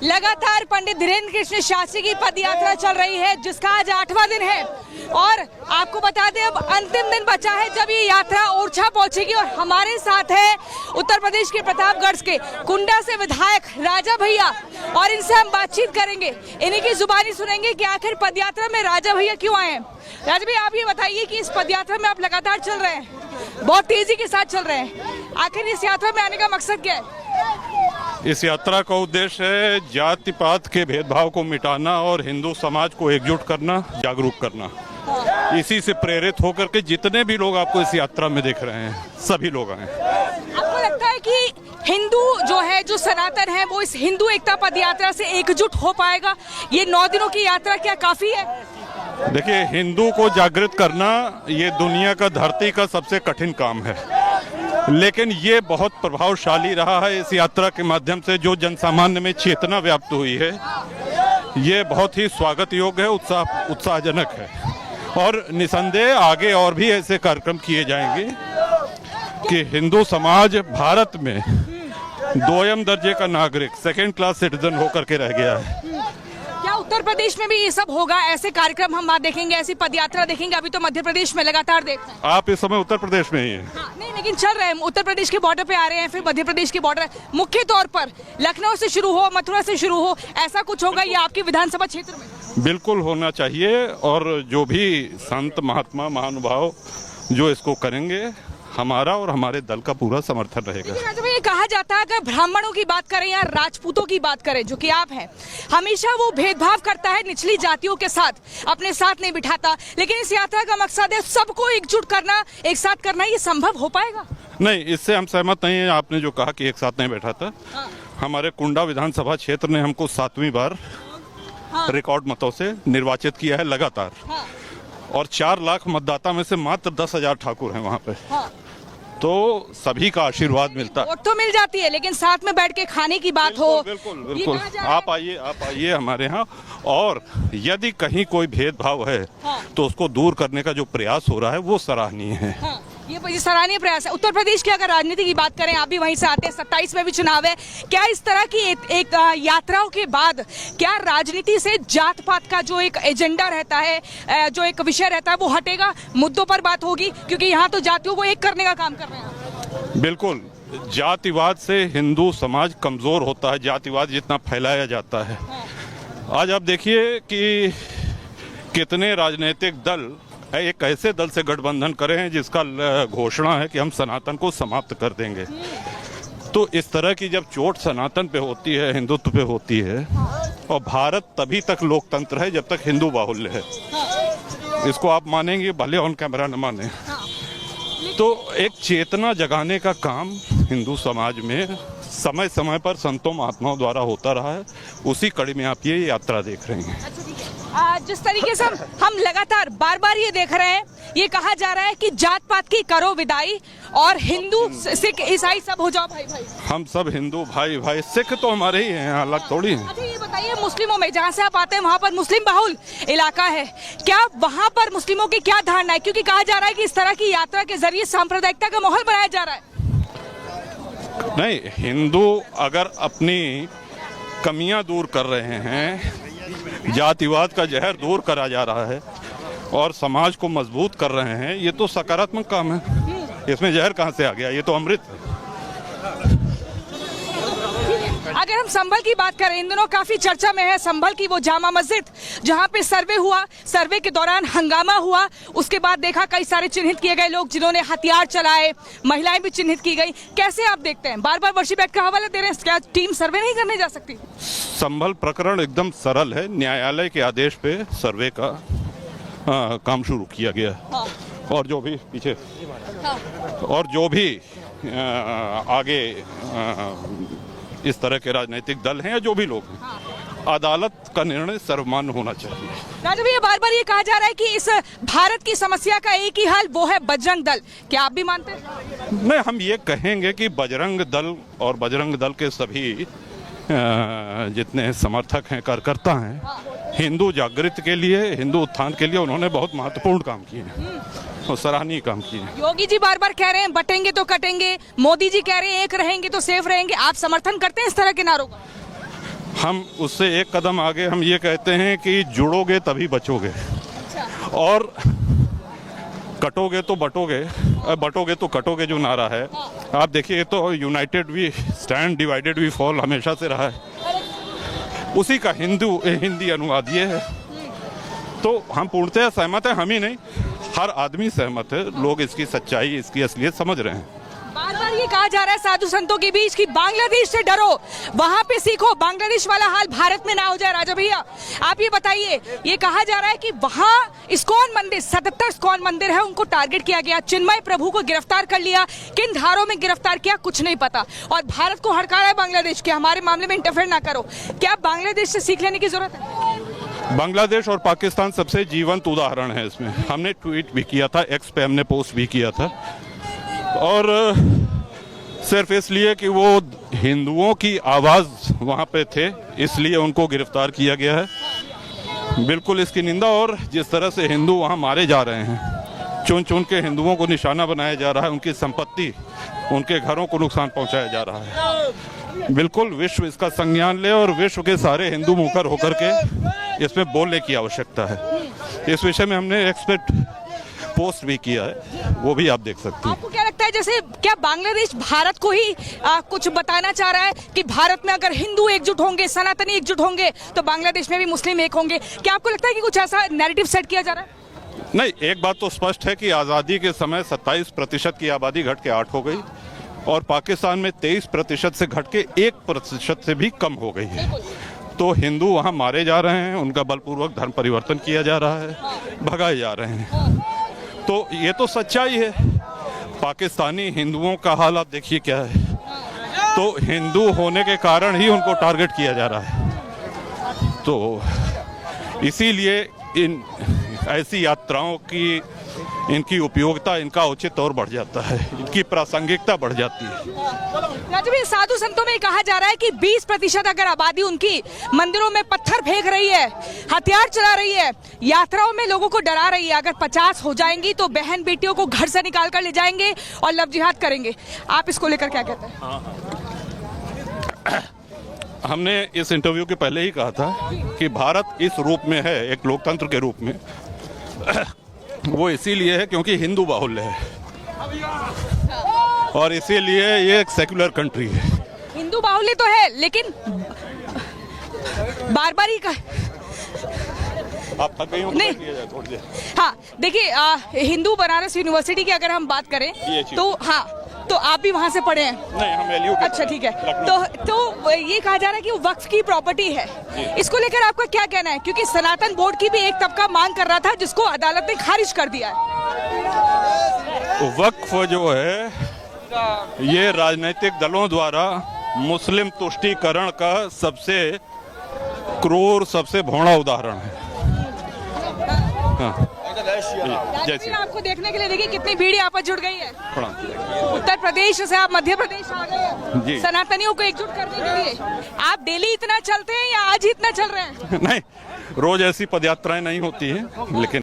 लगातार पंडित धीरेन्द्र कृष्ण शास्त्री की पद यात्रा चल रही है, जिसका आज 8वां दिन है और आपको बता दें अब अंतिम दिन बचा है जब ये यात्रा ओरछा पहुंचेगी। और हमारे साथ है उत्तर प्रदेश के प्रतापगढ़ के कुंडा से विधायक राजा भैया और इनसे हम बातचीत करेंगे, इन्हीं की जुबानी सुनेंगे कि आखिर पद यात्रा में राजा भैया क्यों आए हैं। राजा भैया आप ये बताइए कि इस पद यात्रा में आप लगातार चल रहे हैं, बहुत तेजी के साथ चल रहे हैं, आखिर इस यात्रा में आने का मकसद क्या है? इस यात्रा का उद्देश्य है जाति पात के भेदभाव को मिटाना और हिंदू समाज को एकजुट करना, जागरूक करना। इसी से प्रेरित होकर के जितने भी लोग आपको इस यात्रा में देख रहे हैं, सभी लोग आए। आपको लगता है कि हिंदू जो है, जो सनातन है, वो इस हिंदू एकता पद यात्रा से एकजुट हो पाएगा? ये 9 दिनों की यात्रा क्या काफी है? देखिए, हिंदू को जागृत करना ये दुनिया का, धरती का सबसे कठिन काम है, लेकिन ये बहुत प्रभावशाली रहा है। इस यात्रा के माध्यम से जो जनसामान्य में चेतना व्याप्त हुई है, ये बहुत ही स्वागत योग्य है, उत्साहजनक है। और निसंदेह आगे और भी ऐसे कार्यक्रम किए जाएंगे कि हिंदू समाज भारत में 2ym दर्जे का नागरिक, 2nd क्लास सिटीजन होकर के रह गया है। क्या उत्तर प्रदेश में भी ये सब होगा? ऐसे कार्यक्रम हम देखेंगे, ऐसी पदयात्रा देखेंगे? अभी तो मध्य प्रदेश में लगातार देख रहे हैं। आप इस समय उत्तर प्रदेश में ही हैं। हाँ, नहीं, लेकिन चल रहे हैं, उत्तर प्रदेश के बॉर्डर पे आ रहे हैं, फिर मध्य प्रदेश के बॉर्डर, मुख्य तौर पर लखनऊ से शुरू हो, मथुरा से शुरू हो, ऐसा कुछ होगा ये आपके विधानसभा क्षेत्र में? बिल्कुल होना चाहिए, और जो भी संत महात्मा महानुभाव जो इसको करेंगे, हमारा और हमारे दल का पूरा समर्थन रहेगा। लेकिन ये कहा जाता है अगर ब्राह्मणों की बात करें या राजपूतों की बात करें, जो कि आप हैं, हमेशा वो भेदभाव करता है निचली जातियों के साथ, अपने साथ नहीं बिठाता। लेकिन इस यात्रा का मकसद है सबको एकजुट करना, एक साथ करना। ये संभव हो पाएगा? नहीं, इससे हम सहमत नहीं है। आपने जो कहा कि एक साथ नहीं बैठाता, हमारे कुंडा विधानसभा क्षेत्र ने हमको 7वीं बार रिकॉर्ड मतों से निर्वाचित किया है लगातार, और 4 लाख मतदाता में से मात्र 10,000 ठाकुर हैं वहाँ पे। तो सभी का आशीर्वाद मिलता है। वोट तो मिल जाती है, लेकिन साथ में बैठ के खाने की बात हो। बिल्कुल आप आइए हमारे यहाँ, और यदि कहीं कोई भेदभाव है तो उसको दूर करने का जो प्रयास हो रहा है वो सराहनीय है। ये सराहनीय प्रयास है। उत्तर प्रदेश की अगर राजनीति की बात करें, आप भी वहीं से आते हैं, 27 में भी चुनाव है, क्या इस तरह की एक यात्राओं के बाद क्या राजनीति से जात पात का जो एक एजेंडा रहता है, जो एक विषय रहता है, वो हटेगा, मुद्दों पर बात होगी? क्योंकि यहाँ तो जातियों को एक करने का काम कर रहे हैं। बिल्कुल, जातिवाद से हिंदू समाज कमजोर होता है, जातिवाद जितना फैलाया जाता है। आज आप देखिए कि कितने राजनीतिक दल एक ऐसे दल से गठबंधन करे हैं जिसका घोषणा है कि हम सनातन को समाप्त कर देंगे। तो इस तरह की जब चोट सनातन पे होती है, हिंदुत्व पे होती है, और भारत तभी तक लोकतंत्र है जब तक हिंदू बाहुल्य है। इसको आप मानेंगे, भले ऑन कैमरा न माने। तो एक चेतना जगाने का काम हिंदू समाज में समय समय पर संतों महात्माओं द्वारा होता रहा है, उसी कड़ी में आप ये यात्रा देख रहे हैं। जिस तरीके से हम लगातार बार बार ये देख रहे हैं, ये कहा जा रहा है कि जात पात की करो विदाई और हिंदू सिख ईसाई सब हो जाओ भाई भाई। हम सब हिंदू भाई भाई, सिख तो हमारे ही हैं, अलग थोड़ी हैं। अच्छा, ये बताइए, मुस्लिमों में जहाँ से आप आते हैं वहाँ पर मुस्लिम बहुल इलाका है, क्या वहाँ पर मुस्लिमों की क्या धारणा है? क्योंकि कहा जा रहा है कि इस तरह की यात्रा के जरिए सांप्रदायिकता का माहौल बनाया जा रहा है। नहीं, हिंदू अगर अपनी कमियां दूर कर रहे हैं, जातिवाद का जहर दूर करा जा रहा है और समाज को मजबूत कर रहे हैं, ये तो सकारात्मक काम है। इसमें जहर कहाँ से आ गया? ये तो अमृत है। अगर हम संभल की बात करें, इन दिनों काफी चर्चा में है संभल की वो जामा मस्जिद, जहां पे सर्वे हुआ, सर्वे के दौरान हंगामा हुआ, उसके बाद देखा कई सारे चिन्हित किए गए लोग जिन्होंने हथियार चलाए, महिलाएं भी चिन्हित की गई। कैसे आप देखते हैं? बार बार वर्षी बैठ का हवाला दे रहे हैं, क्या टीम सर्वे नहीं करने जा सकती? संभल प्रकरण एकदम सरल है, न्यायालय के आदेश पे सर्वे का काम शुरू किया गया। और जो भी पीछे और जो भी आगे इस तरह के राजनीतिक दल हैं या जो भी लोग हैं, अदालत का निर्णय सर्वमान्य होना चाहिए। राजा भैया, बार बार ये कहा जा रहा है कि इस भारत की समस्या का एक ही हल, वो है बजरंग दल, क्या आप भी मानते हैं? नहीं, हम ये कहेंगे कि बजरंग दल और बजरंग दल के सभी जितने समर्थक हैं, कार्यकर्ता हैं, हिंदू जागृति के लिए, हिंदू उत्थान के लिए उन्होंने बहुत महत्वपूर्ण काम किए हैं और सराहनीय काम किए हैं। योगी जी बार बार कह रहे हैं बटेंगे तो कटेंगे, मोदी जी कह रहे हैं एक रहेंगे तो सेफ रहेंगे, आप समर्थन करते हैं इस तरह के नारों का? हम उससे एक कदम आगे हम ये कहते हैं कि जुड़ोगे तभी बचोगे, और कटोगे तो बटोगे, बटोगे तो कटोगे जो नारा है, आप देखिए तो united we stand divided we fall हमेशा से रहा है, उसी का हिंदी अनुवाद ये है। तो हम पूर्णतः सहमत हैं, हम ही नहीं हर आदमी सहमत है, लोग इसकी सच्चाई इसकी असलियत समझ रहे हैं। बार बार ये कहा जा रहा है साधु संतों के बीच कि बांग्लादेश से डरो, वहां पे सीखो, बांग्लादेश वाला हाल भारत में ना हो जाए। राजा भैया आप ये बताइए, ये कहा जा रहा है कि वहां इस्कॉन मंदिर 77 इस्कॉन मंदिर है, उनको टारगेट किया गया, चिन्मय प्रभु को गिरफ्तार कर लिया, किन धारों में गिरफ्तार किया कुछ नहीं पता, और भारत को हड़काया है बांग्लादेश के हमारे मामले में इंटरफेयर ना करो। क्या बांग्लादेश से सीख लेने की जरूरत है? बांग्लादेश और पाकिस्तान सबसे जीवंत उदाहरण है इसमें। हमने ट्वीट भी किया था, एक्स पे हमने पोस्ट भी किया था, और सिर्फ इसलिए कि वो हिंदुओं की आवाज़ वहाँ पे थे इसलिए उनको गिरफ्तार किया गया है। बिल्कुल इसकी निंदा, और जिस तरह से हिंदू वहाँ मारे जा रहे हैं, चुन चुन के हिंदुओं को निशाना बनाया जा रहा है, उनकी संपत्ति उनके घरों को नुकसान पहुँचाया जा रहा है, बिल्कुल विश्व इसका संज्ञान ले और विश्व के सारे हिंदू मुखर होकर के इसमें बोलने की आवश्यकता है। इस विषय में हमने एक्सपर्ट पोस्ट भी किया है, वो भी आप देख सकते हैं। आपको क्या लगता है, जैसे क्या बांग्लादेश भारत को ही कुछ बताना चाह रहा है कि भारत में अगर हिंदू एकजुट होंगे, सनातनी एकजुट होंगे, तो बांग्लादेश में भी मुस्लिम एक होंगे? क्या आपको लगता है कि कुछ ऐसा नैरेटिव सेट किया जा रहा है? नहीं, एक बात तो स्पष्ट है कि आज़ादी के समय 27% की आबादी घट के 8 हो गई, और पाकिस्तान में 23% से घट के 1% से भी कम हो गई है। तो हिंदू वहाँ मारे जा रहे हैं, उनका बलपूर्वक धर्म परिवर्तन किया जा रहा है, भगाए जा रहे हैं। तो ये तो सच्चाई है। पाकिस्तानी हिंदुओं का हाल आप देखिए क्या है, तो हिंदू होने के कारण ही उनको टारगेट किया जा रहा है। तो इसीलिए इन ऐसी यात्राओं की इनकी उपयोगिता, इनका औचित्य और बढ़ जाता है, इनकी प्रासंगिकता बढ़ जाती है। राजू, साधु संतों में कहा जा रहा है कि 20% अगर आबादी उनकी मंदिरों में पत्थर फेंक रही है, हथियार चला रही है, यात्राओं में लोगों को डरा रही है, अगर 50 हो जाएंगी तो बहन बेटियों को घर से निकाल कर ले जाएंगे और लव जिहाद करेंगे। आप इसको लेकर क्या कहते हैं? हमने इस इंटरव्यू के पहले ही कहा था कि भारत इस रूप में है, एक लोकतंत्र के रूप में, वो इसीलिए है क्योंकि हिंदू बाहुल्य है, और इसीलिए ये एक सेक्युलर कंट्री है। हिंदू बाहुल्य तो है, लेकिन बार बार ही आप थक गई हो तो नहीं। बैठिए जा थोड़ी देर। हाँ देखिए, हिंदू बनारस यूनिवर्सिटी की अगर हम बात करें तो हाँ, तो आप भी वहाँ से पढ़े हैं? नहीं, हम LU के। अच्छा ठीक है। तो ये कहा जा रहा है कि वो वक्फ की प्रॉपर्टी है, इसको लेकर आपका क्या कहना है? क्योंकि सनातन बोर्ड की भी एक तबका मांग कर रहा था, जिसको अदालत ने खारिज कर दिया है। वक्फ जो है ये राजनीतिक दलों द्वारा मुस्लिम तुष्टीकरण का सबसे क्रूर, सबसे भोड़ा उदाहरण है। हाँ। जैसे आपको देखने के लिए देखिए कितनी भीड़ यहाँ पर जुड़ गई है। प्रणाम। उत्तर प्रदेश से आप मध्य प्रदेश आ गए जी। हैं सनातनियों को एकजुट करने के लिए। आप डेली इतना चलते हैं या आज ही इतना चल रहे हैं? नहीं, रोज ऐसी पदयात्राएं नहीं होती हैं, लेकिन